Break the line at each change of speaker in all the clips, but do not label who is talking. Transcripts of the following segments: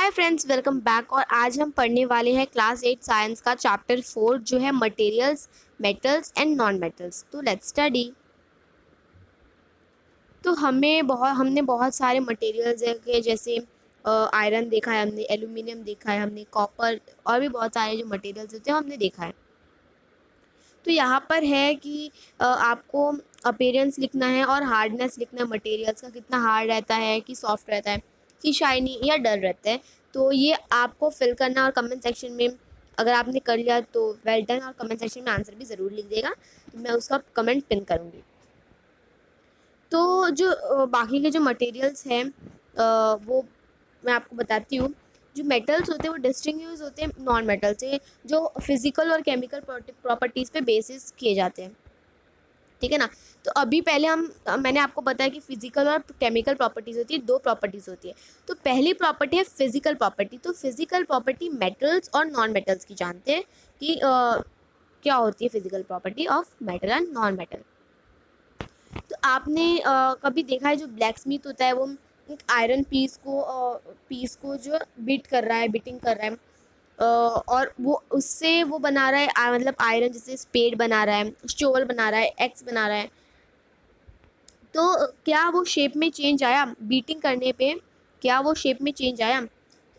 Hi friends, welcome back. और आज हम पढ़ने वाले हैं क्लास 8 साइंस का चैप्टर 4 जो है materials, metals and non metals. तो लेट्स स्टडी। तो हमने बहुत सारे मटेरियल्स है जैसे आयरन देखा है, हमने एल्यूमिनियम देखा है, हमने कॉपर और भी बहुत सारे जो मटेरियल्स होते हैं हमने देखा है। तो यहाँ पर है कि आपको अपीयरेंस लिखना है और हार्डनेस लिखना है मटेरियल्स का, कितना हार्ड रहता है कि सॉफ्ट रहता है कि शाइनी या डल रहता है। तो ये आपको फिल करना और कमेंट सेक्शन में अगर आपने कर लिया तो वेल डन, और कमेंट सेक्शन में आंसर भी ज़रूर लिख देगा, तो मैं उसका कमेंट पिन करूँगी। तो जो बाकी के जो मटेरियल्स हैं वो मैं आपको बताती हूँ। जो मेटल्स होते हैं वो डिस्टिंग्विश होते हैं नॉन मेटल से, जो फिजिकल और केमिकल प्रॉपर्टीज़ पे बेसिस किए जाते हैं, ठीक है ना। तो अभी पहले मैंने आपको बताया कि फिजिकल और केमिकल प्रॉपर्टीज़ होती है, दो प्रॉपर्टीज़ होती है। तो पहली प्रॉपर्टी है फिजिकल प्रॉपर्टी। तो फिजिकल प्रॉपर्टी मेटल्स और नॉन मेटल्स की जानते हैं कि क्या होती है physical property of metal and non metal. तो आपने कभी देखा है जो ब्लैक स्मिथ होता है वो एक आयरन पीस को जो बीटिंग कर रहा है, और वो उससे वो बना रहा है मतलब आयरन, जैसे स्पेड बना रहा है, शोवल बना रहा है, एक्स बना रहा है। तो क्या वो शेप में चेंज आया बीटिंग करने पे? क्या वो शेप में चेंज आया?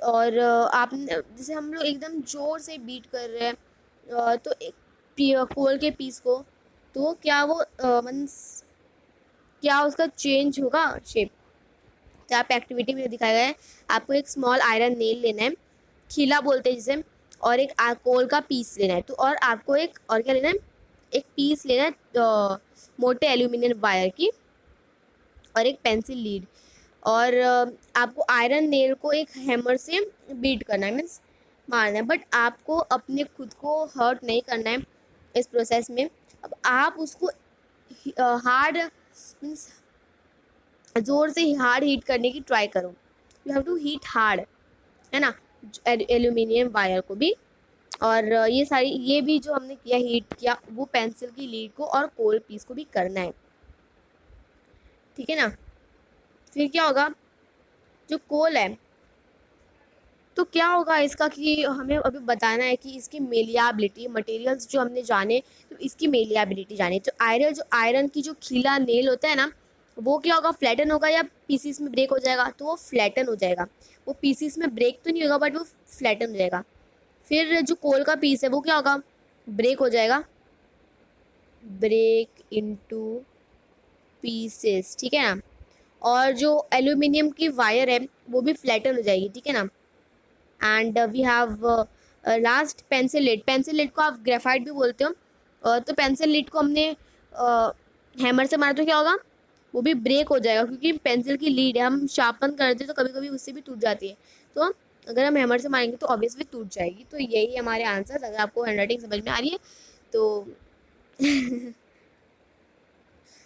और आप जैसे हम लोग एकदम जोर से बीट कर रहे हैं तो एक कोल के पीस को, तो क्या वो मीन्स क्या उसका चेंज होगा शेप? तो आप एक्टिविटी में दिखाया गया है, आपको एक स्मॉल आयरन नेल लेना है, खीला बोलते हैं जिसे, और एक कोल का पीस लेना है। तो और आपको एक और क्या लेना है, एक पीस लेना है मोटे एल्यूमिनियम वायर की, और एक पेंसिल लीड। और आपको आयरन नेल को एक हैमर से बीट करना है, मीन्स मारना है, बट आपको अपने खुद को हर्ट नहीं करना है इस प्रोसेस में। अब आप उसको हार्ड मीन्स ज़ोर से हार्ड हीट करने की ट्राई करो। You have to heat hard, है ना, एल्यूमिनियम वायर को भी। और ये भी जो हमने किया, हीट किया, वो पेंसिल की लीड को और कोल पीस को भी करना है, ठीक है ना। फिर क्या होगा, जो कोल है तो क्या होगा इसका कि हमें अभी बताना है कि इसकी मेलियाबिलिटी, मटेरियल्स जो हमने जाने तो इसकी मेलियाबिलिटी जाने। तो आयरन की जो खीला नेल होता है ना, वो क्या होगा, फ्लैटन होगा या पीसीस में ब्रेक हो जाएगा? तो वो फ्लैटन हो जाएगा। वो पीसीस में ब्रेक तो नहीं होगा बट वो फ्लैटन हो जाएगा। फिर जो कोल का पीस है वो क्या होगा, ब्रेक हो जाएगा, ब्रेक इनटू पीसेस, ठीक है ना। और जो एल्यूमिनियम की वायर है वो भी फ्लैटन हो जाएगी, ठीक है ना। And we have last pencil lead. Pencil lead को आप ग्रेफाइट भी बोलते हो। तो पेंसिल लीड को हमने हैमर से मारा तो क्या होगा, वो भी ब्रेक हो जाएगा, क्योंकि पेंसिल की लीड है, हम शार्पन करते हैं तो कभी कभी उससे भी टूट जाती है। तो अगर हम हैमर से मारेंगे तो ऑब्वियसली टूट जाएगी। तो यही हमारे आंसर। अगर आपको हैंडराइटिंग समझ में आ रही है तो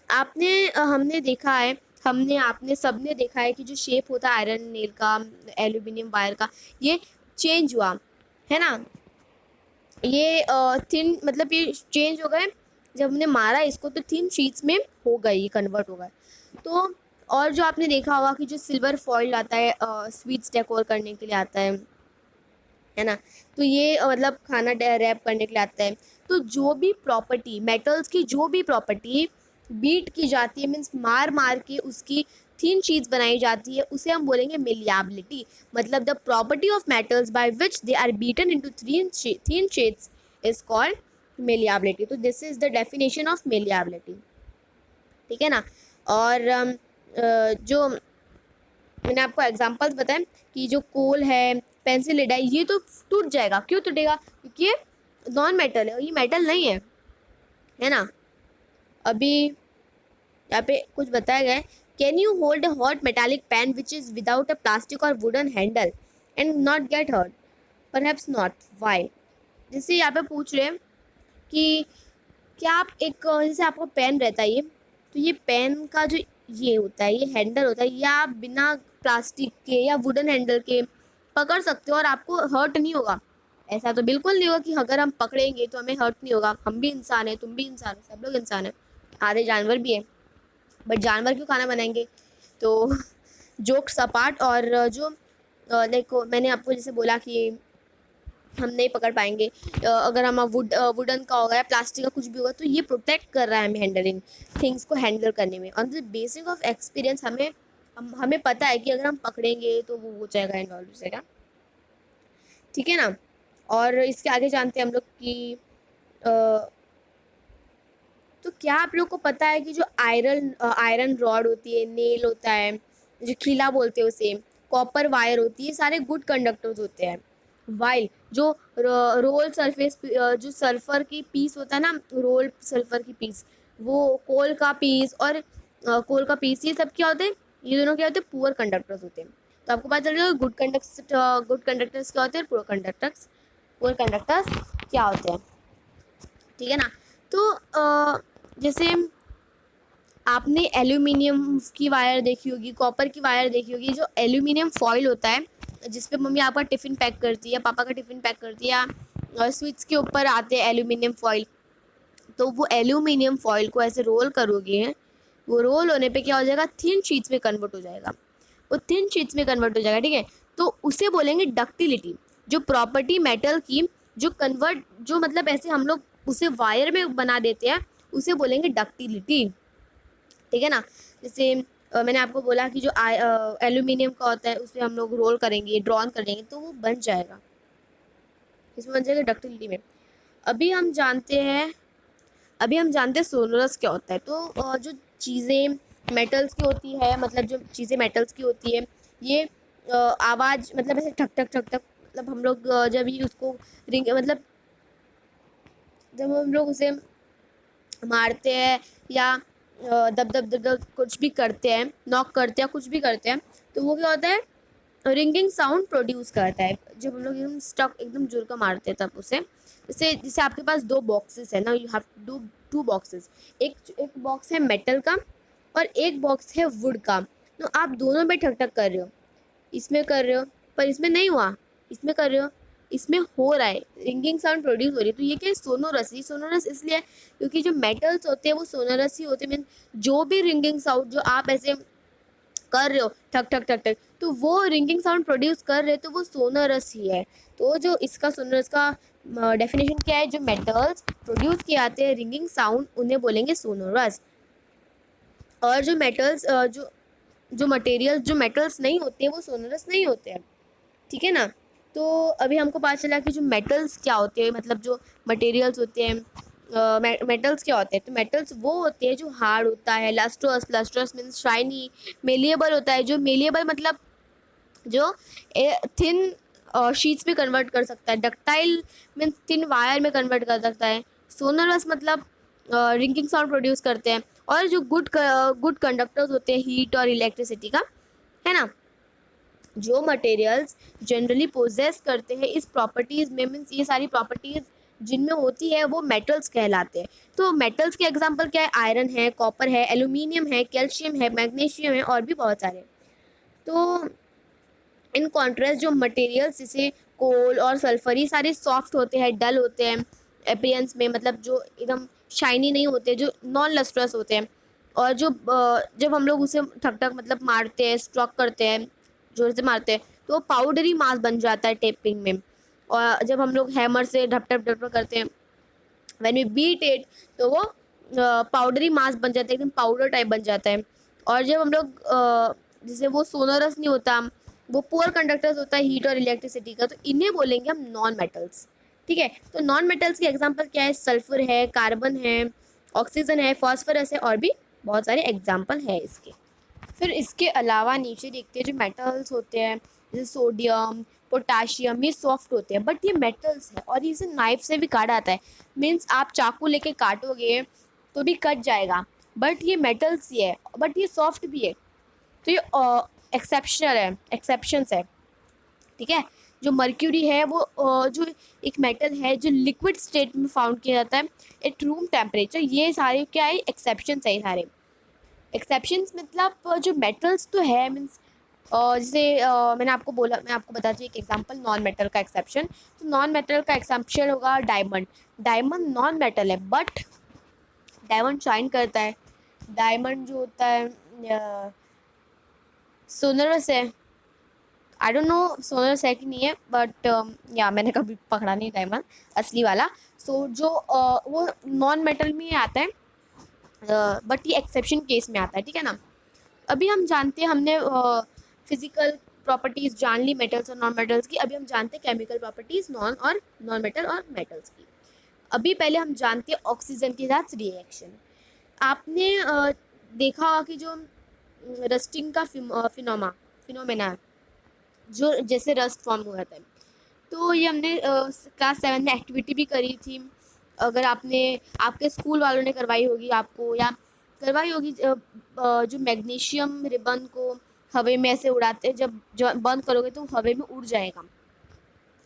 हमने देखा है, हमने आपने सबने देखा है कि जो शेप होता है आयरन नेल का, एल्यूमिनियम वायर का, ये चेंज हुआ, है ना। ये थिन मतलब ये चेंज हो गए जब हमने मारा इसको, तो थिन शीट्स में हो गए, ये कन्वर्ट हो गए। तो और जो आपने देखा होगा कि जो सिल्वर फॉइल आता है स्वीट्स डेकोर करने के लिए आता है ना, तो ये मतलब खाना रैप करने के लिए आता है। तो जो भी प्रॉपर्टी मेटल्स की, जो भी प्रॉपर्टी बीट की जाती है, मीन्स मार मार के उसकी थिन शीट्स बनाई जाती है, उसे हम बोलेंगे मेलियाबिलिटी। मतलब the property of metals by which they are beaten into thin sheets is called malleability. तो this is the definition of malleability, ठीक है ना। और जो मैंने आपको एग्जांपल्स बताए कि जो कोल है, पेंसिल लेड है, ये तो टूट जाएगा। क्यों टूटेगा? क्योंकि ये नॉन मेटल है और ये मेटल नहीं है ना। अभी यहाँ पे कुछ बताया गया है, can you hold a hot metallic pan which is without a plastic और wooden handle and not get hurt? Perhaps not. Why? जैसे यहाँ पे पूछ रहे हैं कि क्या आप एक जैसे आपका पेन रहता है ये, तो ये पेन का जो ये होता है, ये हैंडल होता है, या आप बिना प्लास्टिक के या वुडन हैंडल के पकड़ सकते हो और आपको हर्ट नहीं होगा? ऐसा तो बिल्कुल नहीं होगा कि अगर हम पकड़ेंगे तो हमें हर्ट नहीं होगा। हम भी इंसान हैं, तुम भी इंसान हो, सब लोग इंसान हैं, आधे जानवर भी हैं, बट जानवर क्यों खाना बनाएंगे? तो जोक्स अपार्ट, और जो लाइक मैंने आपको जैसे बोला कि हम नहीं पकड़ पाएंगे, अगर हम वुडन का होगा या प्लास्टिक का कुछ भी होगा, तो ये प्रोटेक्ट कर रहा है हमें हैंडलिंग थिंग्स को हैंडल करने में। On the basis of experience हमें पता है कि अगर हम पकड़ेंगे तो वो हो जाएगा, इन्वॉल्व हो जाएगा, ठीक है ना। और इसके आगे जानते हैं हम लोग कि तो क्या आप लोग को पता है कि जो आयरन रॉड होती है, नेल होता है, जो खीला बोलते हैं उसे, कॉपर वायर होती है, सारे गुड कंडक्टर्स होते हैं। वाइल जो रोल सरफेस, जो सल्फर की पीस होता है ना, रोल सल्फर की पीस, वो कोल का पीस और कोल का पीस, ये सब क्या होते हैं, ये दोनों क्या होते हैं, पुअर कंडक्टर्स होते हैं। तो आपको पता चल जाएगा गुड कंडक्टर्स क्या होते हैं, पुअर कंडक्टर्स क्या होते हैं, ठीक है ना। तो जैसे आपने एल्यूमिनियम की वायर देखी होगी, कॉपर की वायर देखी होगी, जो एल्यूमिनियम फॉइल होता है जिसपे मम्मी आपका टिफ़िन पैक करती है, पापा का टिफ़िन पैक करती है, या स्विच के ऊपर आते हैं एल्यूमिनियम फॉइल। तो वो एल्यूमिनियम फॉइल को ऐसे रोल करोगे, वो रोल होने पे क्या हो जाएगा, थिन शीट्स में कन्वर्ट हो जाएगा, वो थिन शीट्स में कन्वर्ट हो जाएगा, ठीक है। तो उसे बोलेंगे डक्टिलिटी, जो प्रॉपर्टी मेटल की जो कन्वर्ट, जो मतलब ऐसे हम लोग उसे वायर में बना देते हैं, उसे बोलेंगे डक्टिलिटी, ठीक है ना। जैसे मैंने आपको बोला कि जो एल्यूमिनियम का होता है उसे हम लोग रोल करेंगे, ड्रॉन करेंगे, तो वो बन जाएगा, इसमें बन जाएगा डक्टिलिटी में। अभी हम जानते हैं सोनोरस क्या होता है। तो जो चीज़ें मेटल्स की होती है, मतलब जो चीज़ें मेटल्स की होती है, ये आवाज़ मतलब ऐसे ठक ठक ठक ठक, मतलब हम लोग जब ही उसको रिंग मतलब जब हम लोग उसे मारते हैं या दब दब दब दब कुछ भी करते हैं, नॉक करते हैं, कुछ भी करते हैं, तो वो क्या होता है, रिंगिंग साउंड प्रोड्यूस करता है। जब हम लोग एकदम स्टक एकदम जोर का मारते हैं तब उसे, जैसे जैसे आपके पास दो बॉक्सेस है ना, you have to do two boxes, एक बॉक्स है मेटल का और एक बॉक्स है वुड का। तो आप दोनों में ठक ठक कर रहे हो, इसमें कर रहे हो पर इसमें नहीं हुआ, इसमें कर रहे हो, इसमें हो रहा है, रिंगिंग साउंड प्रोड्यूस हो रही है। तो ये क्या है, सोनोरस। ये सोनोरस इसलिए है क्योंकि जो मेटल्स होते हैं वो सोनोरस ही होते हैं, मीन जो भी रिंगिंग साउंड जो आप ऐसे कर रहे हो ठक ठक ठक ठक, तो वो रिंगिंग साउंड प्रोड्यूस कर रहे, तो वो सोनोरस ही है। तो जो इसका सोनोरस का डेफिनेशन क्या है, जो मेटल्स प्रोड्यूस किए आते हैं रिंगिंग साउंड, उन्हें बोलेंगे सोनोरस। और जो मेटल्स जो मटेरियल जो मेटल्स नहीं होते वो सोनोरस नहीं होते हैं, ठीक है ना। तो अभी हमको पता चला कि जो मेटल्स क्या होते हैं, मतलब जो मटेरियल्स होते हैं, मेटल्स क्या होते हैं। तो मेटल्स वो होते हैं जो हार्ड होता है, lustrous, lustrous means shiny, malleable होता है, जो मेलिएबल मतलब जो थिन शीट्स में कन्वर्ट कर सकता है, डक्टाइल मीन्स थिन वायर में कन्वर्ट कर सकता है, सोनरस मतलब रिंगिंग साउंड प्रोड्यूस करते हैं, और जो गुड कंडक्टर्स होते हैं हीट और इलेक्ट्रिसिटी का, है ना। जो मटेरियल्स जनरली पोजेस करते हैं इस प्रॉपर्टीज़ में, मीन्स ये सारी प्रॉपर्टीज़ जिनमें होती है वो मेटल्स कहलाते हैं। तो मेटल्स के एग्जांपल क्या है, आयरन है, कॉपर है, एल्यूमिनियम है, कैल्शियम है, मैग्नीशियम है, और भी बहुत सारे। तो इन कॉन्ट्रास्ट जो मटेरियल्स जैसे कोल और सल्फर, ये सारे सॉफ्ट होते हैं, डल होते हैं अपीयरेंस में, मतलब जो एकदम शाइनी नहीं होते, जो नॉन लस्ट्रस होते हैं। और जो जब हम लोग उसे ठक ठक मतलब मारते हैं, स्ट्रोक करते हैं, जोर से मारते हैं, तो वो पाउडरी मास बन जाता है टेपिंग में। और जब हम लोग हैमर से ढप ढप ढप ढप करते हैं, व्हेन वी बीट इट, तो वो पाउडरी मास बन जाता है, एकदम पाउडर टाइप बन जाता है। और जब हम लोग जैसे वो सोनोरस नहीं होता, वो पुअर कंडक्टर्स होता है हीट और इलेक्ट्रिसिटी का, तो इन्हें बोलेंगे हम नॉन मेटल्स, ठीक है। तो नॉन मेटल्स के एग्जांपल क्या है, सल्फर है, कार्बन है, ऑक्सीजन है, फॉस्फोरस है, और भी बहुत सारे एग्जांपल है इसके। फिर इसके अलावा नीचे देखते हैं जो मेटल्स होते हैं, जैसे सोडियम, पोटाशियम, ये सॉफ्ट होते हैं बट ये मेटल्स है, और इसे नाइफ से भी काटा आता है, मीन्स आप चाकू लेके काटोगे तो भी कट जाएगा, बट ये मेटल्स ही है, बट ये सॉफ्ट भी है। तो ये एक्सेप्शंस है, ठीक है। जो मर्क्यूरी है वो जो एक मेटल है जो लिक्विड स्टेट में फाउंड किया जाता है एट रूम टेम्परेचर, ये सारे क्या है, एक्सेप्शंस है सारे। एक्सेप्शंस मतलब जो मेटल्स तो है, मीन्स जैसे मैं आपको बताती हूँ एक एग्जांपल नॉन मेटल का एक्सेप्शन। तो नॉन मेटल का एक्सेप्शन होगा डायमंड। डायमंड नॉन मेटल है बट डायमंड शाइन करता है। डायमंड जो होता है सोनरस है। आई डोंट नो सोनस है कि नहीं है, बट या मैंने कभी पकड़ा नहीं डायमंड असली वाला। सो जो वो नॉन मेटल में आता है, बट ये एक्सेप्शन केस में आता है, ठीक है ना। अभी हम जानते हैं, हमने फिजिकल प्रॉपर्टीज जान ली मेटल्स और नॉन मेटल्स की। अभी हम जानते हैं केमिकल प्रॉपर्टीज नॉन मेटल और मेटल्स की। अभी पहले हम जानते हैं ऑक्सीजन के साथ रिएक्शन। आपने देखा होगा कि जो रस्टिंग का फिनोमेना जो जैसे रस्ट फॉर्म हो जाता है, तो ये हमने क्लास 7 में एक्टिविटी भी करी थी। अगर आपने आपके स्कूल वालों ने करवाई होगी आपको, या करवाई होगी, जो मैग्नीशियम रिबन को हवा में ऐसे उड़ाते हैं, जब बंद करोगे तो हवा में उड़ जाएगा,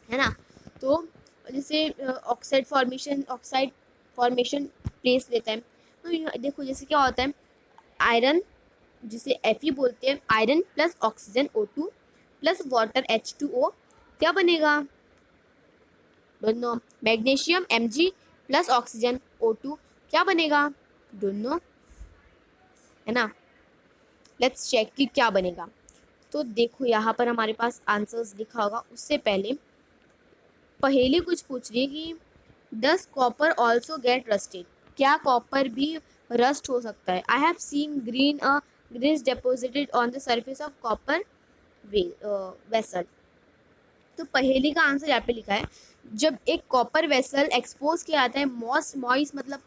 है ना। तो जैसे ऑक्साइड फॉर्मेशन प्लेस लेता है। तो देखो जैसे क्या होता है, आयरन जिसे Fe बोलते हैं, iron plus oxygen O2 plus water H2O, क्या बनेगा, दोनों। Magnesium Mg plus oxygen O2, क्या बनेगा, दोनों, है ना। लेट्स चेक कि क्या बनेगा। तो देखो यहाँ पर हमारे पास आंसर्स लिखा होगा। उससे पहले पहेली कुछ पूछ रही है कि does copper also get rusted, क्या कॉपर भी रस्ट हो सकता है। I have seen green deposited on the surface of copper vessel. तो पहेली का आंसर यहाँ पे लिखा है, जब एक कॉपर वेसल एक्सपोज किया जाता है मॉइस्ट मतलब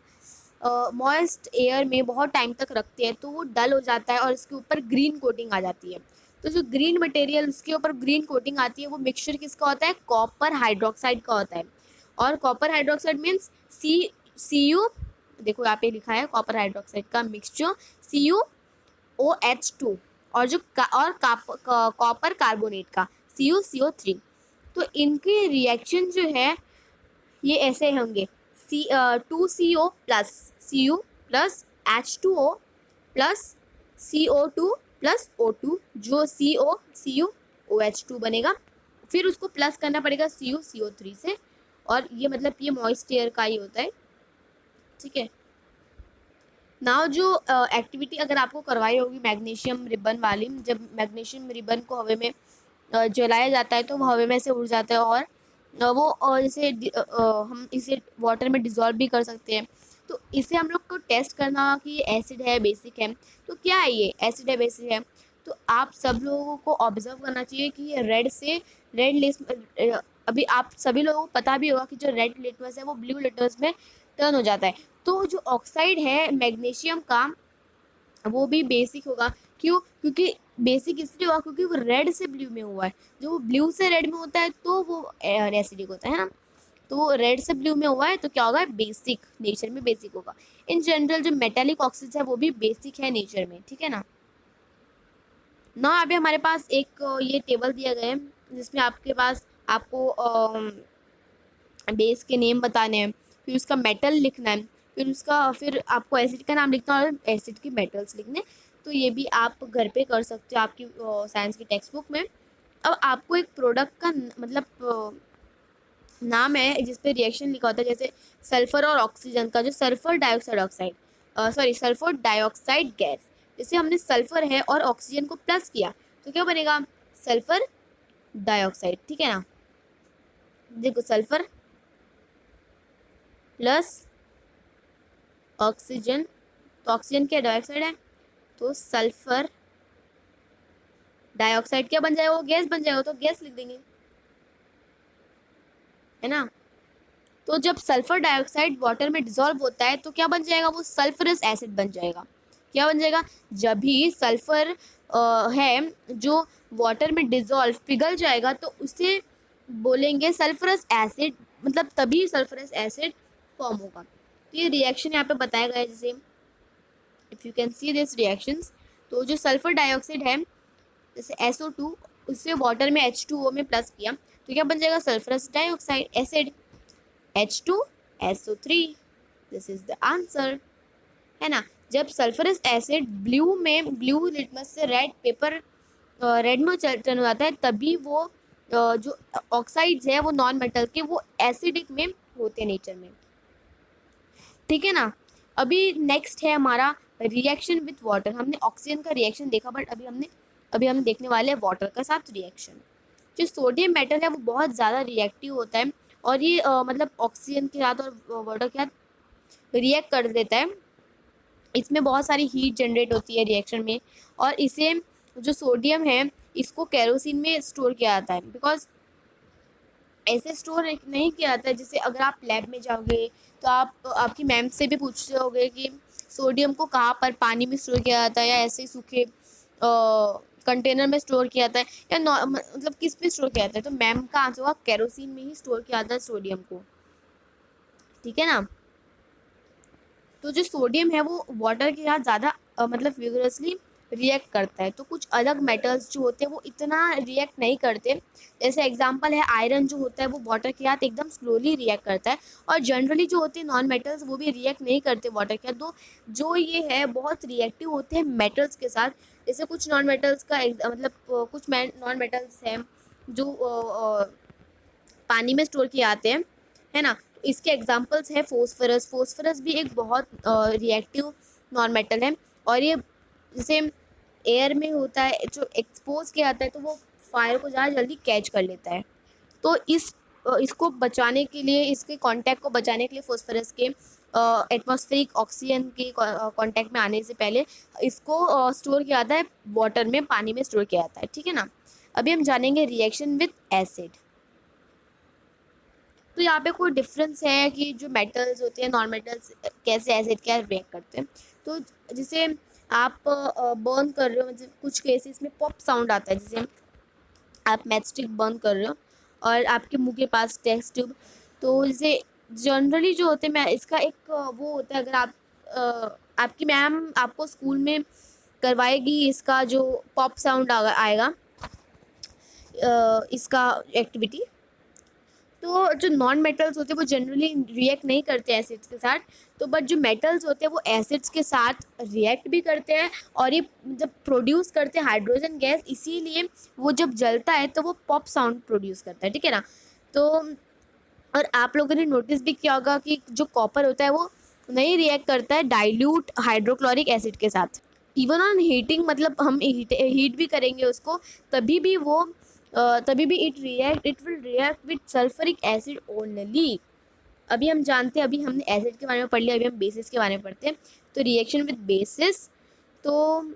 मॉइस्ट एयर में बहुत टाइम तक रखते हैं, तो वो डल हो जाता है और इसके ऊपर ग्रीन कोटिंग आ जाती है। तो जो ग्रीन मटेरियल उसके ऊपर ग्रीन कोटिंग आती है, वो मिक्सचर किसका होता है, कॉपर हाइड्रोक्साइड का होता है। और copper hydroxide means C U, देखो यहाँ पे लिखा है कॉपर हाइड्रोक्साइड का मिक्सचर CuOH2, और जो कॉपर कार्बोनेट का CuCO3। तो इनके रिएक्शन जो है ये ऐसे होंगे, Cu+Cu+H2O plus CO2 plus O2, जो CuOH2 बनेगा, फिर उसको प्लस करना पड़ेगा CuCO3 से, और ये मतलब ये मॉइस्ट एयर का ही होता है, ठीक है। नाउ जो एक्टिविटी अगर आपको करवाई होगी मैग्नीशियम रिबन वाली, जब मैग्नीशियम रिबन को हवा में जलाया जाता है तो वो हवा में से उड़ जाता है, और वो जैसे हम इसे वाटर में डिज़ोल्व भी कर सकते हैं। तो इसे हम लोग को टेस्ट करना होगा कि ये एसिड है बेसिक है। तो क्या है, ये एसिड है बेसिक है। तो आप सब लोगों को ऑब्जर्व करना चाहिए कि ये रेड लिस्ट, अभी आप सभी लोगों को पता भी होगा कि जो रेड लिटमस है वो ब्लू लिटमस में टर्न हो जाता है। तो जो ऑक्साइड है मैग्नीशियम का वो भी बेसिक होगा। क्यों, क्योंकि बेसिक इसलिए हुआ क्योंकि वो रेड से ब्लू में हुआ है। जो वो ब्लू से रेड में होता है तो वो एसिडिक होता है ना। तो वो रेड से ब्लू में हुआ है तो क्या होगा, बेसिक, नेचर में बेसिक होगा। इन जनरल जो मेटेलिक ऑक्साइड है वो भी बेसिक है नेचर में, ठीक है ना। ना अभी हमारे पास एक ये टेबल दिया गया है जिसमें आपके पास आपको बेस के नेम बताने हैं, फिर उसका मेटल लिखना है, फिर आपको एसिड का नाम लिखना है और एसिड के मेटल्स लिखने। तो ये भी आप घर पे कर सकते हो आपकी साइंस की टेक्स्ट बुक में। अब आपको एक प्रोडक्ट का मतलब नाम है जिस पे रिएक्शन लिखा होता है, जैसे सल्फर और ऑक्सीजन का, जो सल्फर डाइऑक्साइड गैस, जैसे हमने सल्फर है और ऑक्सीजन को प्लस किया तो क्या बनेगा, सल्फर डाइऑक्साइड, ठीक है ना। देखो सल्फर प्लस ऑक्सीजन, तो ऑक्सीजन क्या डाइऑक्साइड है, तो सल्फर डाइऑक्साइड क्या बन जाएगा, वो गैस बन जाएगा, तो गैस लिख देंगे, है ना। तो जब सल्फर डाइऑक्साइड वाटर में डिसॉल्व होता है तो क्या बन जाएगा, वो सल्फरस एसिड बन जाएगा। क्या बन जाएगा, जब भी सल्फर है जो वाटर में डिसॉल्व पिघल जाएगा तो उसे बोलेंगे सल्फरस एसिड, मतलब तभी सल्फरस एसिड फॉर्म होगा। तो ये रिएक्शन यहाँ पे बताया गया है, जैसे if you can see this reactions. तो जो सल्फर डाइऑक्साइड है जैसे SO2, उससे वाटर में H2O में प्लस किया तो क्या बन जाएगा, sulphurous dioxide acid, H2SO3, this is the answer, है ना। जब सल्फरस एसिड ब्लू लिटमस से रेड में टर्न हो जाता है तभी वो जो ऑक्साइड्स है वो नॉन मेटल के वो एसिडिक में होते हैं नेचर में, ठीक है ना। अभी नेक्स्ट है हमारा रिएक्शन विथ वाटर। हमने ऑक्सीजन का रिएक्शन देखा, बट अभी हम देखने वाले हैं वाटर का साथ रिएक्शन। जो सोडियम मेटल है वो बहुत ज़्यादा रिएक्टिव होता है, और ये मतलब ऑक्सीजन के साथ और वाटर के साथ रिएक्ट कर देता है। इसमें बहुत सारी हीट जनरेट होती है रिएक्शन में, और इसे जो सोडियम है इसको केरोसिन में स्टोर किया जाता है। बिकॉज ऐसे स्टोर नहीं किया जाता है, जैसे अगर आप लैब में जाओगे तो आप आपकी मैम से भी पूछते होगे कि सोडियम को कहाँ पर पानी में स्टोर किया जाता है, या ऐसे सूखे कंटेनर में स्टोर किया जाता है, या मतलब किस में स्टोर किया जाता है। तो मैम का आंसर होगा केरोसिन में ही स्टोर किया जाता है सोडियम को, ठीक है ना। तो जो सोडियम है वो वाटर के साथ ज़्यादा मतलब विगरसली रिएक्ट करता है। तो कुछ अलग मेटल्स जो होते हैं वो इतना रिएक्ट नहीं करते। जैसे एग्जांपल है आयरन, जो होता है वो वाटर के साथ एकदम स्लोली रिएक्ट करता है, और जनरली जो होते हैं नॉन मेटल्स वो भी रिएक्ट नहीं करते वाटर के साथ। तो जो ये है बहुत रिएक्टिव होते हैं मेटल्स के साथ। जैसे कुछ नॉन मेटल्स का मतलब कुछ नॉन मेटल्स हैं जो पानी में स्टोर किए जाते हैं, है ना। इसके एग्जांपल्स है फोस्फरस। फोस्फरस भी एक बहुत रिएक्टिव नॉन मेटल है, और ये जैसे एयर में होता है, जो एक्सपोज किया जाता है तो वो फायर को ज़्यादा जल्दी कैच कर लेता है। तो इसको बचाने के लिए, इसके कांटेक्ट को बचाने के लिए फोस्फरस के एटमॉस्फेरिक ऑक्सीजन के कांटेक्ट में आने से पहले इसको स्टोर किया जाता है वाटर में, पानी में स्टोर किया जाता है, ठीक है ना। अभी हम जानेंगे रिएक्शन विद एसिड। तो यहाँ पे कोई डिफरेंस है कि जो मेटल्स होते हैं नॉन मेटल्स कैसे एसिड क्या रिएक्ट करते हैं। तो जैसे आप बर्न कर रहे हो, मतलब कुछ केसेस में पॉप साउंड आता है, जैसे आप मैचस्टिक बर्न कर रहे हो और आपके मुंह के पास टेस्ट ट्यूब। तो जैसे जनरली जो होते हैं, मैं इसका एक वो होता है, अगर आप आपकी मैम आपको स्कूल में करवाएगी इसका जो पॉप साउंड आएगा इसका एक्टिविटी। तो जो नॉन मेटल्स होते हैं वो जनरली रिएक्ट नहीं करते एसिड्स के साथ। तो बट जो मेटल्स होते हैं वो एसिड्स के साथ रिएक्ट भी करते हैं, और ये जब प्रोड्यूस करते हैं हाइड्रोजन गैस, इसीलिए वो जब जलता है तो वो पॉप साउंड प्रोड्यूस करता है, ठीक है ना। तो और आप लोगों ने नोटिस भी किया होगा कि जो कॉपर होता है वो नहीं रिएक्ट करता है डाइल्यूट हाइड्रोक्लोरिक एसिड के साथ। इवन ऑन हीटिंग, मतलब हम हीट भी करेंगे उसको, तभी भी वो तभी भी it will react with sulphuric acid only. अभी हम जानते हैं, अभी हमने एसिड के बारे में पढ़ लिया, अभी हम बेसिस के बारे में पढ़ते हैं। तो रिएक्शन विद बेसिस, तो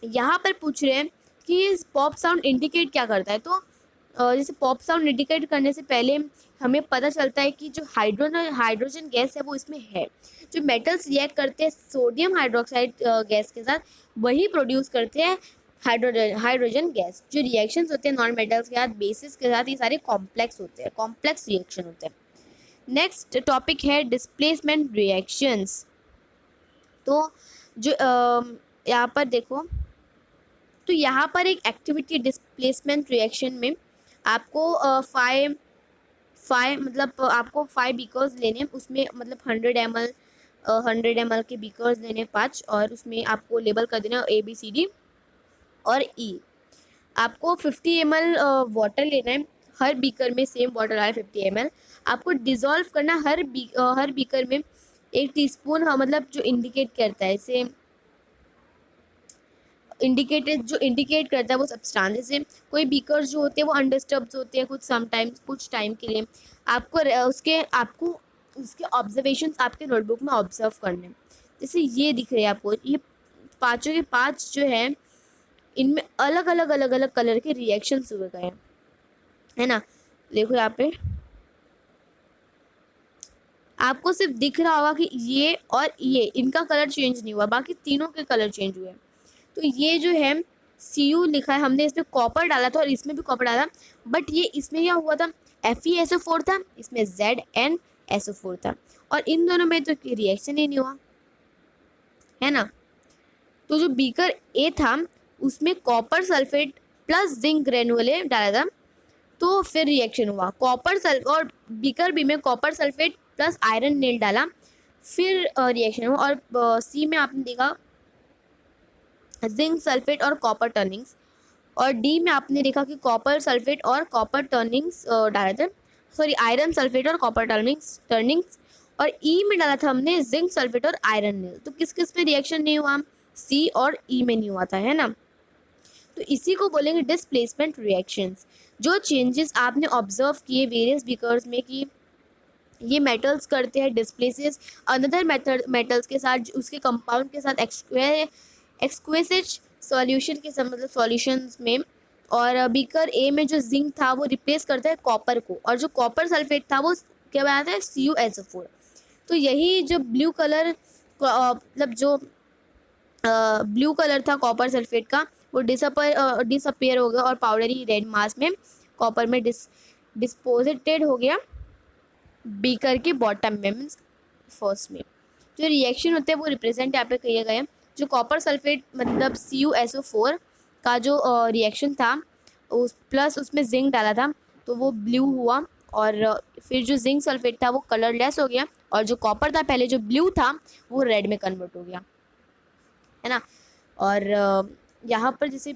यहाँ पर पूछ रहे हैं कि पॉप साउंड इंडिकेट क्या करता है। तो जैसे पॉप साउंड इंडिकेट करने से पहले हमें पता चलता है कि जो हाइड्रोजन गैस है वो इसमें है। जो मेटल्स रिएक्ट करते हैं सोडियम हाइड्रोक्साइड गैस के साथ, वही प्रोड्यूस करते हैं हाइड्रोजन गैस। जो रिएक्शंस होते हैं नॉन मेटल्स के साथ, बेसिस के साथ, ये सारे कॉम्प्लेक्स होते हैं, कॉम्प्लेक्स रिएक्शन होते हैं। नेक्स्ट टॉपिक है डिस्प्लेसमेंट रिएक्शंस। तो जो यहाँ पर देखो, तो यहाँ पर एक एक्टिविटी डिस्प्लेसमेंट रिएक्शन में आपको आपको 5 बीकर्स लेने हैं, उसमें मतलब 100 ml के बीकर्स लेने 5, और उसमें आपको लेबल कर देना ABCD और E। आपको 50 ml वाटर लेना है, हर बीकर में सेम वाटर आए 50 ml। आपको डिज़ोल्व करना हर बीकर में 1 टीस्पून, मतलब जो इंडिकेट करता है, इसे जो इंडिकेट करता है वो सब्सटेंस। जैसे कोई बीकर्स जो होते हैं वो अनडिस्टर्ब्ड होते हैं कुछ टाइम के लिए। आपको उसके ऑब्जर्वेशंस आपके नोटबुक में ऑब्जर्व करने हैं। जैसे ये दिख रहे हैं आपको, ये पाँचों के 5 जो है, इनमें अलग अलग कलर के रिएक्शंस हुए गए हैं, है ना। देखो यहाँ पे आपको सिर्फ दिख रहा होगा कि ये और ये, इनका कलर चेंज नहीं हुआ, बाकी तीनों के कलर चेंज हुए। तो ये जो है Cu लिखा है, हमने इसमें कॉपर डाला था और इसमें भी कॉपर डाला, बट ये इसमें क्या हुआ था, FeSO4 था, इसमें ZnSO4 था, और इन दोनों में तो रिएक्शन ही नहीं हुआ, है ना। तो जो बीकर ए था उसमें कॉपर सल्फेट प्लस जिंक ग्रेनुले डाला था, तो फिर रिएक्शन हुआ। और बीकर बी में copper sulphate plus iron nail डाला, फिर रिएक्शन हुआ। और सी में आपने देखा जिंक सल्फेट और कॉपर टर्निंग्स, और डी में आपने देखा कि कॉपर सल्फेट और कॉपर टर्निंग्स डाले थे, सॉरी आयरन सल्फेट और कॉपर टर्निंग्स। और ई में डाला था हमने जिंक सल्फेट और आयरन नेल। तो किस किस में रिएक्शन नहीं हुआ, सी और ई में नहीं हुआ था, है ना। तो इसी को बोलेंगे डिस्प्लेसमेंट रिएक्शंस। जो चेंजेस आपने ऑब्जर्व किए वेरियस बीकर्स में कि ये मेटल्स करते हैं डिस्प्लेसेस अनदर मेटल्स के साथ, उसके कंपाउंड के साथ एक्सक्वेसिज सॉल्यूशन के साथ, मतलब सॉल्यूशंस में। और बीकर ए में जो जिंक था वो रिप्लेस करता है कॉपर को, और जो कॉपर सल्फेट था वो क्या बनाता है, CuSO4। तो यही जो ब्लू कलर, मतलब जो ब्लू कलर था कॉपर सल्फेट का, वो डिसअपियर हो गया और पाउडरी रेड मास में कॉपर में डिस्पोजिटेड हो गया बीकर के बॉटम में, मीन्स फर्स्ट में। जो रिएक्शन होते हैं वो रिप्रेजेंट यहाँ पे किए गए हैं। जो कॉपर सल्फेट मतलब CuSO4 का जो रिएक्शन था, उस प्लस उसमें जिंक डाला था तो वो ब्लू हुआ, और फिर जो जिंक सल्फेट था वो कलरलेस हो गया, और जो कॉपर था पहले जो ब्लू था वो रेड में कन्वर्ट हो गया, है ना। और यहाँ पर जैसे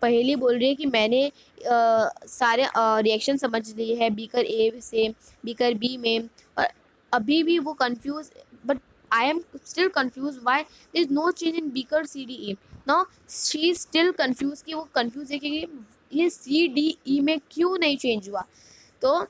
पहली बोल रही है कि मैंने सारे रिएक्शन समझ लिए हैं बीकर ए से बीकर बी में, और अभी भी वो confuse, but I am still confuse why there is no change in beaker CDE। No, she is still confuse कि वो कंफ्यूज है कि ये CDE में क्यों नहीं चेंज हुआ। तो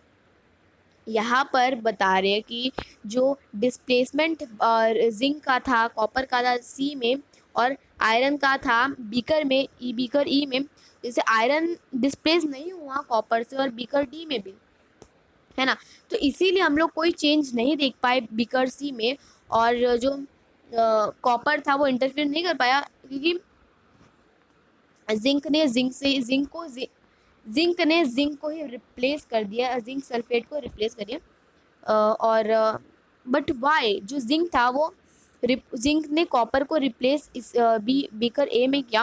यहाँ पर बता रहे हैं कि जो डिस्प्लेसमेंट जिंक का था, कॉपर का था सी में, और आयरन का था बीकर में, बीकर ई में। जैसे आयरन डिस्प्लेस नहीं हुआ कॉपर से, और बीकर डी में भी, है ना। तो इसीलिए हम लोग कोई चेंज नहीं देख पाए बीकर सी में, और जो कॉपर था वो इंटरफेयर नहीं कर पाया, क्योंकि जिंक ने जिंक को ही रिप्लेस कर दिया, जिंक सल्फेट को रिप्लेस कर दिया। और बट वाई जो जिंक था वो जिंक ने कॉपर को रिप्लेस इस बीकर ए में किया,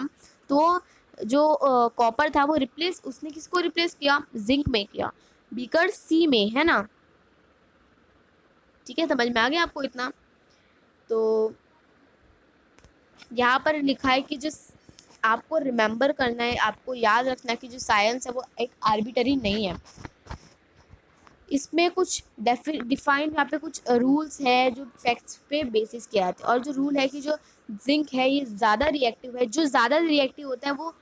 तो जो कॉपर था वो रिप्लेस उसने किसको रिप्लेस किया, जिंक में किया, बीकर सी में, है ना। ठीक है, समझ में आ गया आपको इतना। तो यहाँ पर लिखा है कि जो आपको रिमेम्बर करना है, आपको याद रखना है कि जो साइंस है वो एक आर्बिटरी नहीं है, इसमें कुछ डिफाइंड यहाँ पे कुछ रूल्स है जो फैक्ट्स पे बेसिस किया जाते हैं। और जो रूल है कि जो जिंक है ये ज़्यादा रिएक्टिव है, जो ज़्यादा रिएक्टिव होता है वो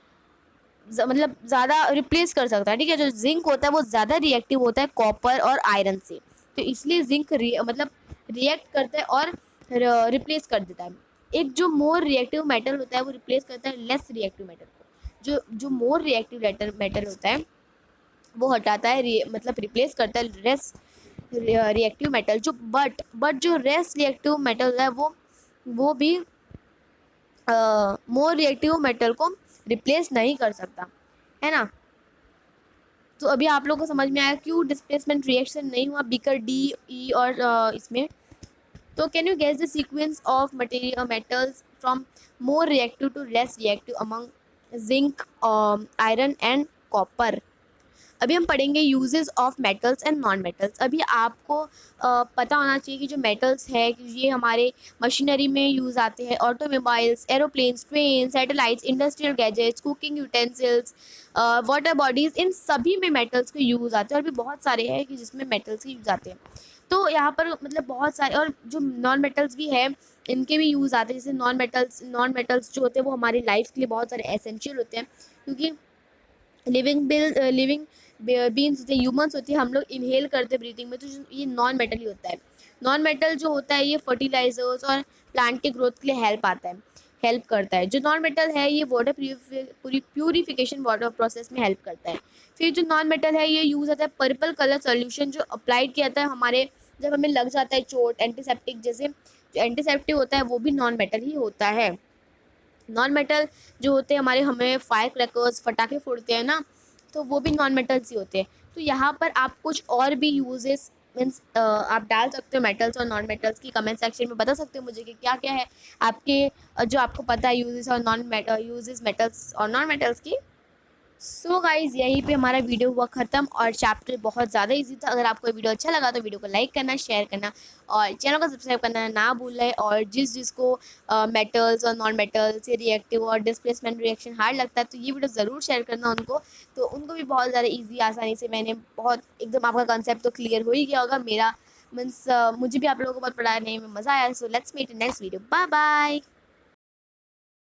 मतलब ज़्यादा रिप्लेस कर सकता है, ठीक है। जो जिंक होता है वो ज़्यादा रिएक्टिव होता है कॉपर और आयरन से, तो इसलिए जिंक मतलब रिएक्ट करता है और रिप्लेस कर देता है। एक जो मोर रिएक्टिव मेटल होता है वो रिप्लेस करता है लेस रिएक्टिव मेटल को। जो जो मोर रिएक्टिव मेटल होता है वो हटाता है, मतलब रिप्लेस करता है रेस रिएक्टिव मेटल। जो बट जो रेस रिएक्टिव मेटल है वो भी मोर रिएक्टिव मेटल को रिप्लेस नहीं कर सकता, है ना। तो अभी आप लोगों को समझ में आया क्यों डिस्प्लेसमेंट रिएक्शन नहीं हुआ बीकर डी ई और इसमें। तो can you guess the sequence of material metals from more reactive to less reactive among zinc, iron and copper. अभी हम पढ़ेंगे uses of metals and non metals. अभी आपको पता होना चाहिए कि जो मेटल्स है कि ये हमारे मशीनरी में यूज़ आते हैं, automobiles, aeroplanes, train, satellites, industrial gadgets, cooking utensils, water bodies, इन सभी में मेटल्स के यूज़ आते हैं। और भी बहुत सारे हैं कि जिसमें मेटल्स के यूज़ आते हैं। तो यहाँ पर मतलब बहुत सारे, और जो नॉन मेटल्स भी है इनके भी यूज़ आते हैं। जैसे नॉन मेटल्स जो होते हैं वो हमारी लाइफ के लिए बहुत सारे एसेंशियल होते हैं, क्योंकि लिविंग बीन्स होते हैं, ह्यूमंस होते हैं, हम लोग इनहेल करते हैं ब्रीथिंग में, तो ये नॉन मेटल ही होता है। नॉन मेटल जो होता है ये फर्टिलाइजर्स और प्लांट के ग्रोथ के लिए हेल्प करता है। जो नॉन मेटल है ये वाटर प्यूरिफिकेशन वाटर प्रोसेस में हेल्प करता है। फिर जो नॉन मेटल है ये यूज़ होता है पर्पल कलर सोल्यूशन जो अप्लाइड किया जाता है हमारे, जब हमें लग जाता है चोट, एंटीसेप्टिक, जैसे जो एंटीसेप्टिक होता है वो भी नॉन मेटल ही होता है। नॉन मेटल जो होते हैं हमारे, हमें फायर क्रैकर्स, पटाखे फोड़ते हैं ना, तो वो भी नॉन मेटल्स ही होते हैं। तो यहाँ पर आप कुछ और भी यूजेस मीन्स आप डाल सकते हो मेटल्स और नॉन मेटल्स की, कमेंट सेक्शन में बता सकते हो मुझे कि क्या क्या है आपके जो आपको पता है यूजेस और यूजेस मेटल्स और नॉन मेटल्स की। सो गाइज यहीं पे हमारा वीडियो हुआ ख़त्म, और चैप्टर बहुत ज़्यादा इजी था। अगर आपको वीडियो अच्छा लगा तो वीडियो को लाइक करना, शेयर करना और चैनल को सब्सक्राइब करना ना भूलें। और जिसको मेटल्स और नॉन मेटल्स से रिएक्टिव और डिस्प्लेसमेंट रिएक्शन हार्ड लगता है तो ये वीडियो ज़रूर शेयर करना उनको, तो उनको भी बहुत ज़्यादा ईजी आसानी से मैंने बहुत एकदम आपका कंसेप्ट तो क्लियर हो ही गया होगा मेरा। मीन्स मुझे भी आप लोगों को बहुत पढ़ाने में मज़ा आया। So let's meet in next video, bye bye.